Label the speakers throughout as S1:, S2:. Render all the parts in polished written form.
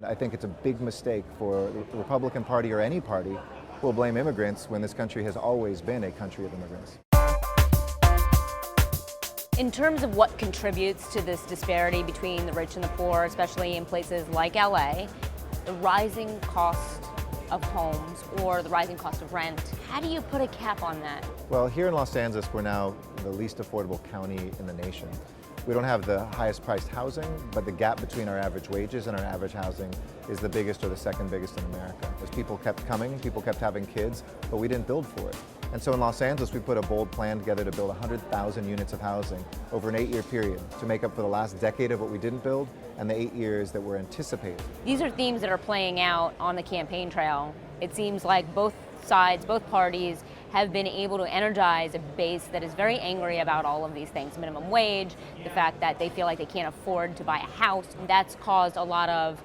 S1: I think it's a big mistake for the Republican Party or any party who will blame immigrants when this country has always been a country of immigrants.
S2: In terms of what contributes to this disparity between the rich and the poor, especially in places like LA, the rising cost of homes or the rising cost of rent, how do you put a cap on that?
S1: Well, here in Los Angeles, we're now the least affordable county in the nation. We don't have the highest priced housing, but the gap between our average wages and our average housing is the biggest or the second biggest in America. As people kept coming, people kept having kids, but we didn't build for it. And so in Los Angeles, we put a bold plan together to build 100,000 units of housing over an 8-year period to make up for the last decade of what we didn't build and the 8 years that we're anticipating.
S2: These are themes that are playing out on the campaign trail. It seems like both sides, both parties have been able to energize a base that is very angry about all of these things. Minimum wage, the fact that they feel like they can't afford to buy a house. That's caused a lot of,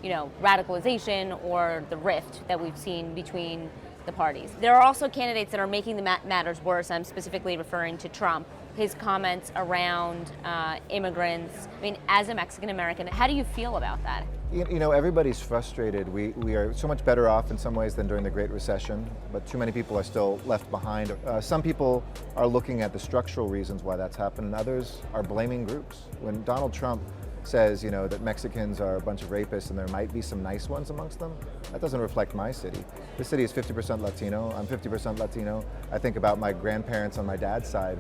S2: radicalization or the rift that we've seen between the parties. There are also candidates that are making the matters worse. I'm specifically referring to Trump. His comments around immigrants. I mean, as a Mexican American, how do you feel about that?
S1: Everybody's frustrated. We are so much better off in some ways than during the Great Recession, but too many people are still left behind. Some people are looking at the structural reasons why that's happened, and others are blaming groups. When Donald Trump says, that Mexicans are a bunch of rapists and there might be some nice ones amongst them, that doesn't reflect my city. This city is 50% Latino. I'm 50% Latino. I think about my grandparents on my dad's side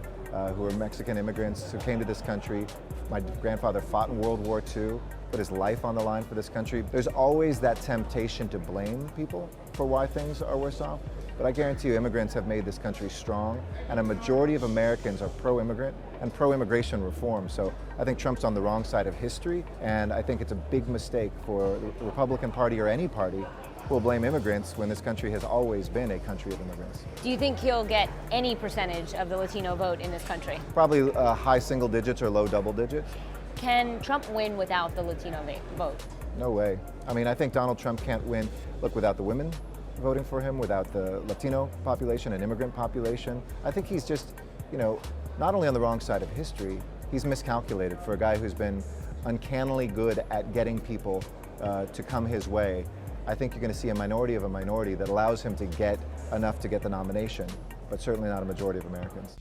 S1: who were Mexican immigrants who came to this country. My grandfather fought in World War II, put his life on the line for this country. There's always that temptation to blame people for why things are worse off. But I guarantee you immigrants have made this country strong, and a majority of Americans are pro-immigrant and pro-immigration reform. So I think Trump's on the wrong side of history, and I think it's a big mistake for the Republican Party or any party who will blame immigrants when this country has always been a country of immigrants.
S2: Do you think he'll get any percentage of the Latino vote in this country?
S1: Probably high single digits or low double digits.
S2: Can Trump win without the Latino vote?
S1: No way. I think Donald Trump can't win, without the women voting for him, without the Latino population and immigrant population. I think he's just, not only on the wrong side of history, he's miscalculated for a guy who's been uncannily good at getting people to come his way. I think you're going to see a minority of a minority that allows him to get enough to get the nomination, but certainly not a majority of Americans.